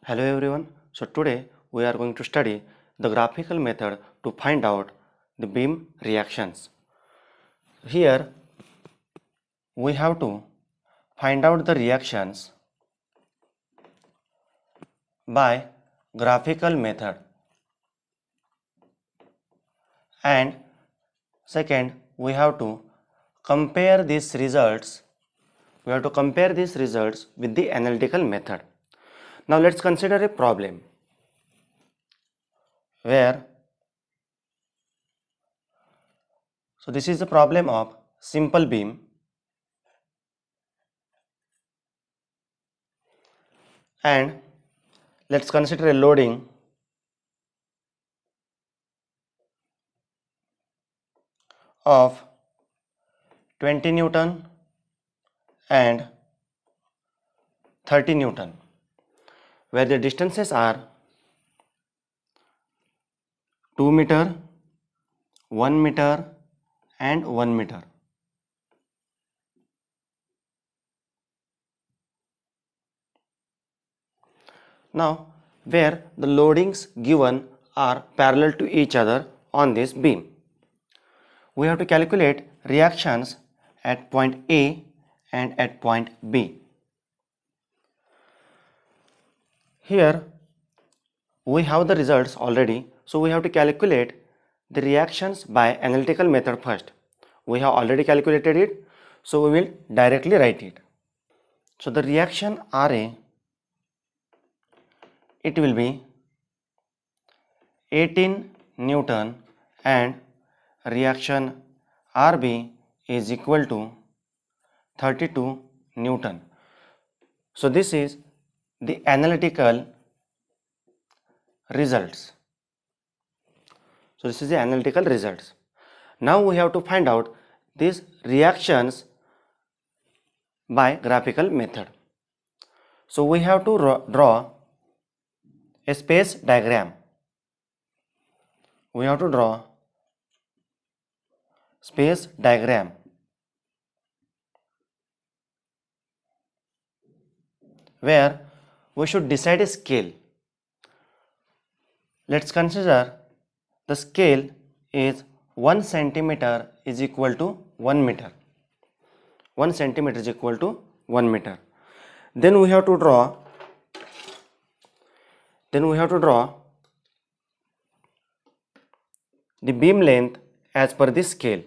Hello everyone. So today we are going to study the graphical method to find out the beam reactions. Here we have to find out the reactions by graphical method, and second we have to compare these results with the analytical method. Now let's consider a problem where this is the problem of simple beam and let's consider a loading of 20 Newton and 30 Newton where the distances are 2 meter, 1 meter and 1 meter. Now where the loadings given are parallel to each other on this beam, we have to calculate reactions at point A and at point B. Here we have the results already, so we have to calculate the reactions by analytical method first. We have already calculated it, so we will directly write it. So the reaction Ra, it will be 18 Newton and reaction Rb is equal to 32 Newton. So this is the analytical results. Now we have to find out these reactions by graphical method. So we have to draw a space diagram. Where we should decide a scale. Let's consider the scale is 1 centimeter is equal to 1 meter. 1 centimeter is equal to 1 meter. Then we have to draw the beam length as per the scale.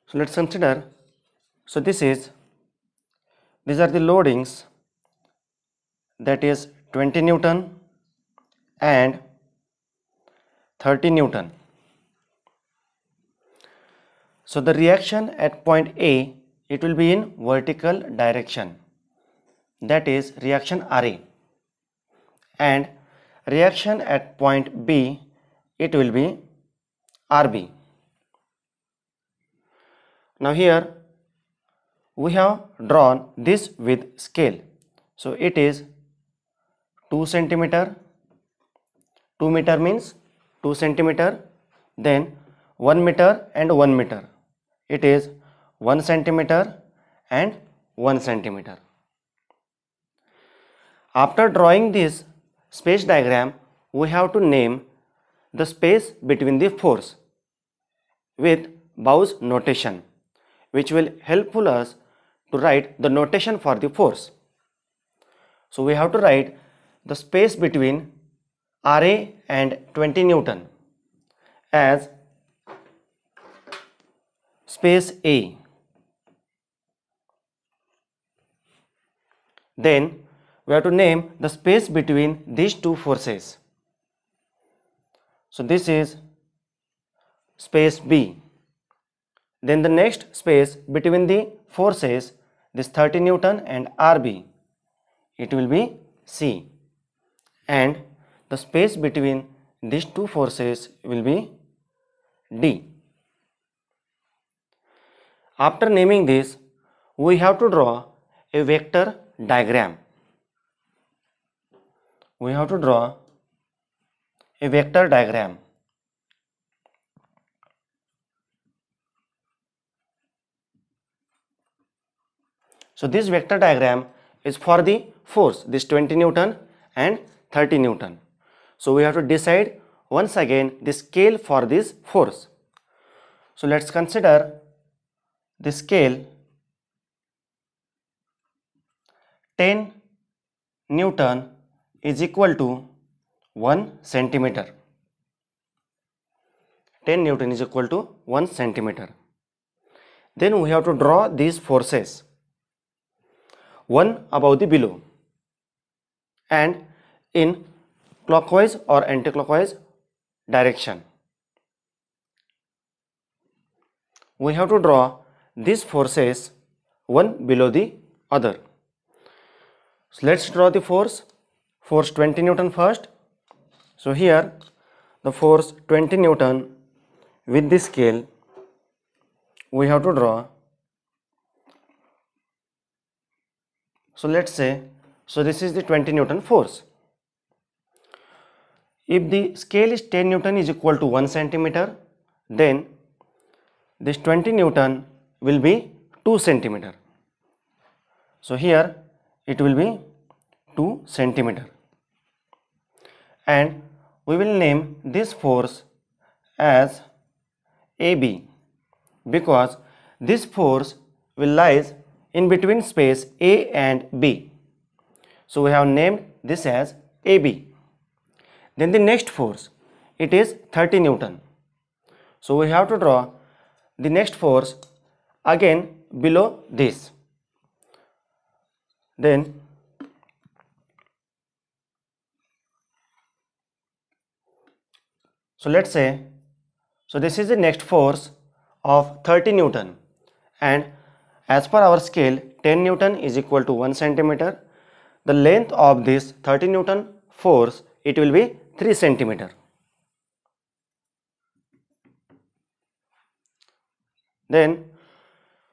So let's consider. So these are the loadings, that is 20 Newton and 30 Newton. So the reaction at point A, it will be in vertical direction, that is reaction Ra, and reaction at point B, it will be Rb. Now here we have drawn this with scale. So it is 2 centimeter, 2 meter means 2 centimeter, then 1 meter and 1 meter. It is 1 centimeter and 1 centimeter. After drawing this space diagram, we have to name the space between the force with Bauer's notation, which will helpful us to write the notation for the force. So we have to write the space between Ra and 20 Newton as space A. Then we have to name the space between these two forces. So this is space B. Then the next space between the forces, this 30 Newton and Rb, it will be C, and the space between these two forces will be D. After naming this, we have to draw a vector diagram. a vector diagram. So this vector diagram is for the force, this 20 Newton and 30 Newton. So we have to decide once again the scale for this force. So let's consider the scale 10 Newton is equal to 1 centimeter. 10 Newton is equal to 1 centimeter. Then we have to draw these forces, one above the below, and in clockwise or anti-clockwise direction. We have to draw these forces one below the other. So let's draw the force 20 Newton first. So here the force 20 Newton with the scale we have to draw. So let's say, so this is the 20 Newton force. If the scale is 10 Newton is equal to 1 centimeter, then this 20 Newton will be 2 centimeter. So here it will be 2 centimeter. And we will name this force as AB, because this force will lies in between space A and B. So we have named this as AB. Then the next force, it is 30 Newton. So we have to draw the next force again below this. Then so let's say, so this is the next force of 30 Newton, and as per our scale 10 Newton is equal to 1 centimeter. The length of this 30 Newton force, it will be 3 centimeter. Then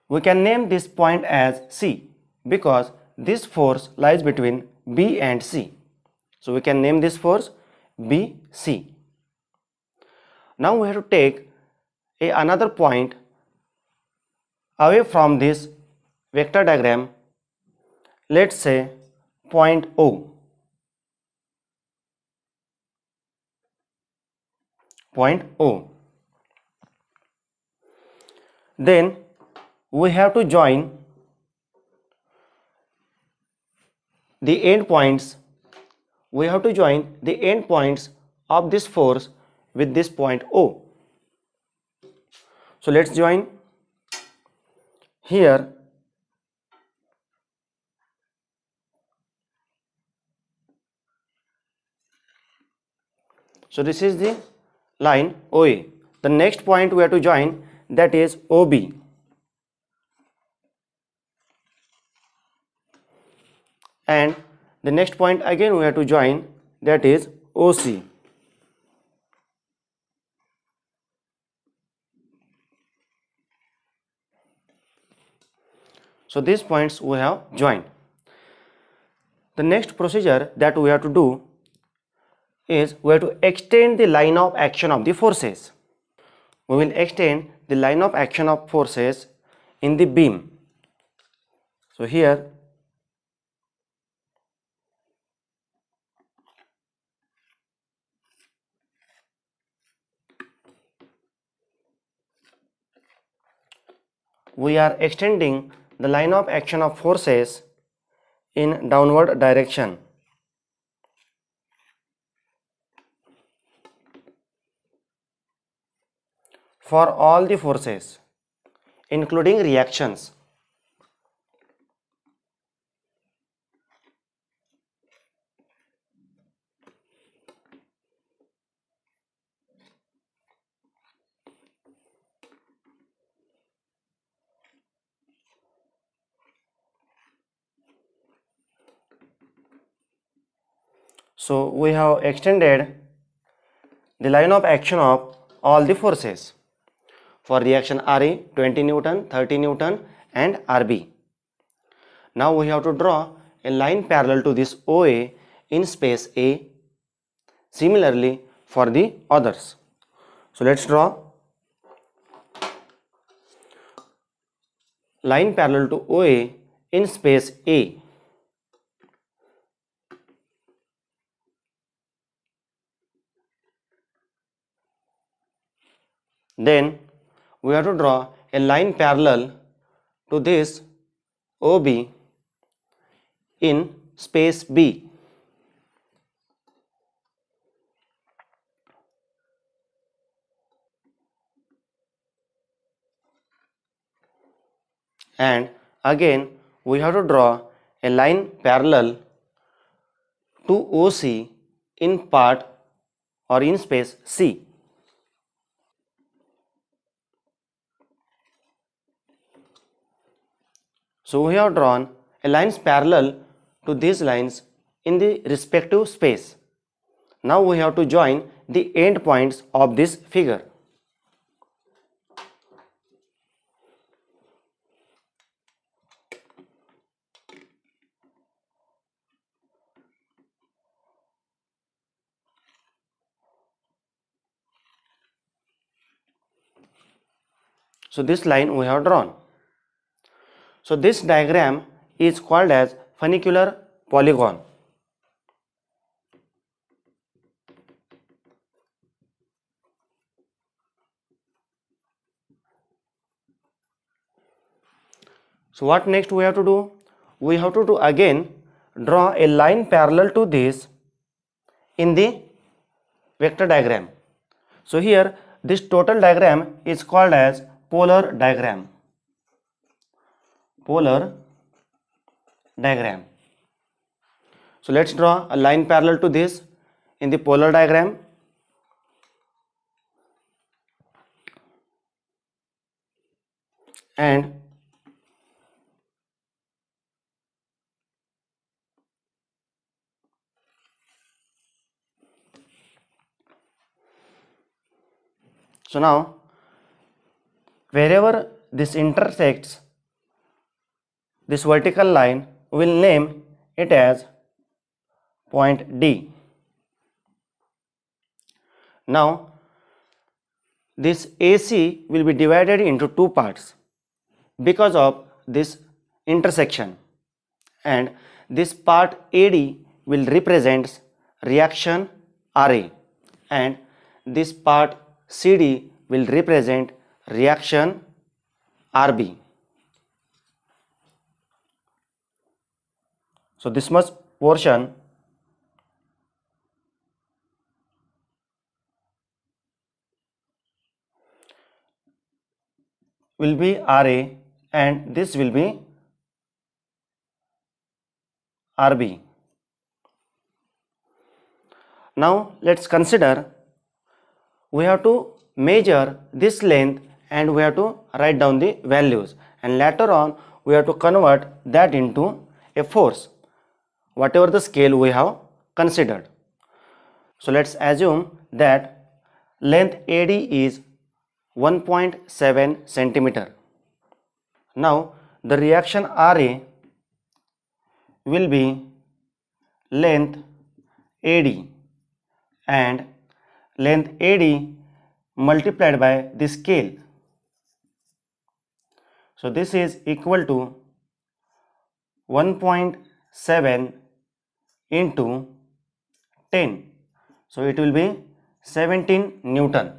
we can name this point as C, because this force lies between B and C. So we can name this force BC. Now we have to take another point away from this vector diagram. Let's say point O. Point O. Then we have to join the end points. We have to join the end points of this force with this point O. So let's join here. So this is the line OA. The next point we have to join, that is OB. And the next point again we have to join, that is OC. So these points we have joined. The next procedure that we have to do is we have to extend the line of action of the forces. We will extend the line of action of forces in the beam. So here we are extending the line of action of forces in downward direction. For all the forces, including reactions. So we have extended the line of action of all the forces. For reaction RE, 20 Newton, 30 Newton and RB. Now we have to draw a line parallel to this OA in space A. Similarly, for the others. So let's draw line parallel to OA in space A. Then we have to draw a line parallel to this OB in space B. And again we have to draw a line parallel to OC in part or in space C. So we have drawn a lines parallel to these lines in the respective space. Now we have to join the end points of this figure. So this line we have drawn. So this diagram is called as funicular polygon. So what next we have to do? We have to again draw a line parallel to this in the vector diagram. So here this total diagram is called as polar diagram. Polar diagram. So let's draw a line parallel to this in the polar diagram. And so now wherever this intersects this vertical line, we will name it as point D. Now this AC will be divided into two parts because of this intersection, and this part AD will represent reaction RA and this part CD will represent reaction RB. So this much portion will be RA and this will be RB. Now let's consider we have to measure this length and we have to write down the values, and later on we have to convert that into a force, whatever the scale we have considered. So let's assume that length AD is 1.7 centimeter. Now the reaction RA will be length AD and length AD multiplied by the scale. So this is equal to 1.7 into 10. So it will be 17 Newton.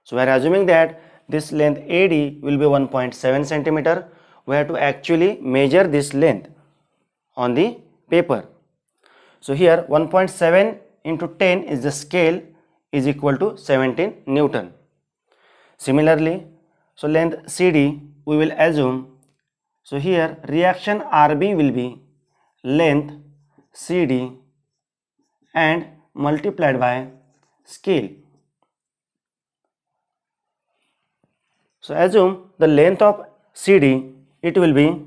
So we are assuming that this length AD will be 1.7 centimeter. We have to actually measure this length on the paper. So here 1.7 into 10 is the scale is equal to 17 Newton. Similarly, so length CD we will assume. So here reaction RB will be length CD and multiplied by scale. So assume the length of CD, it will be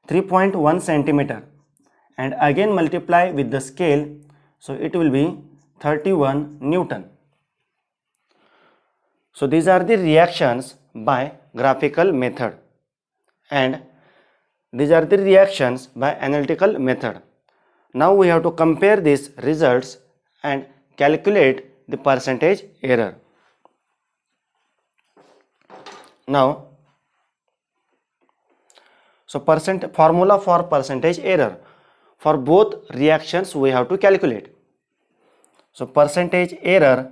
3.1 centimeter and again multiply with the scale, so it will be 31 Newton. So these are the reactions by graphical method and these are the reactions by analytical method. Now we have to compare these results and calculate the percentage error. Now, so formula for percentage error for both reactions we have to calculate. So percentage error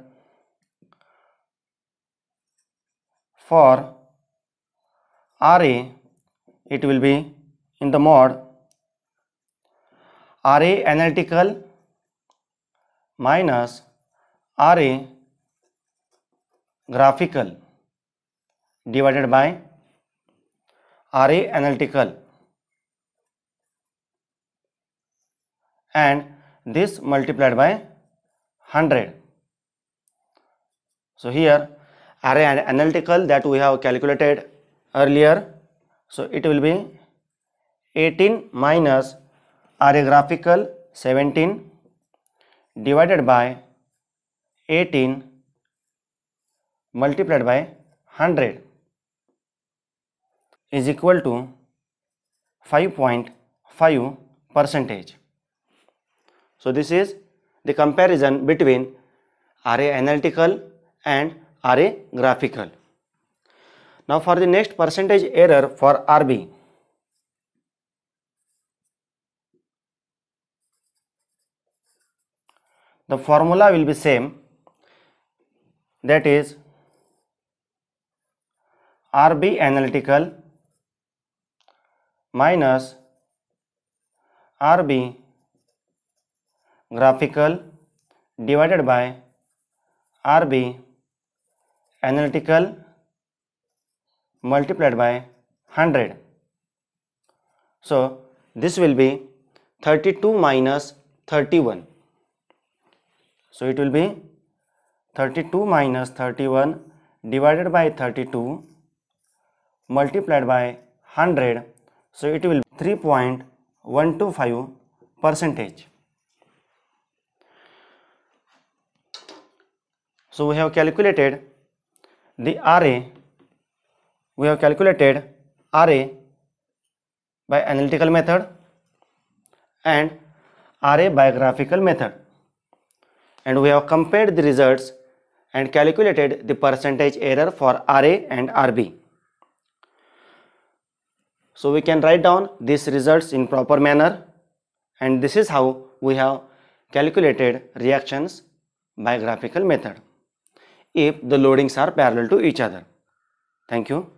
for RA, it will be in the mod RA analytical minus RA graphical divided by RA analytical, and this multiplied by 100. So here RA analytical that we have calculated earlier, so it will be 18 minus RA graphical 17 divided by 18 multiplied by 100 is equal to 5.5%. So this is the comparison between RA analytical and RA graphical. Now for the next percentage error for RB. The formula will be same, that is RB analytical minus RB graphical divided by RB analytical multiplied by 100. So this will be 32 minus 31. So it will be 32 minus 31 divided by 32 multiplied by 100. So it will be 3.125%. So we have calculated the RA. We have calculated RA by analytical method and RA by graphical method, and we have compared the results and calculated the percentage error for RA and RB. So we can write down these results in proper manner, and this is how we have calculated reactions by graphical method if the loadings are parallel to each other. Thank you.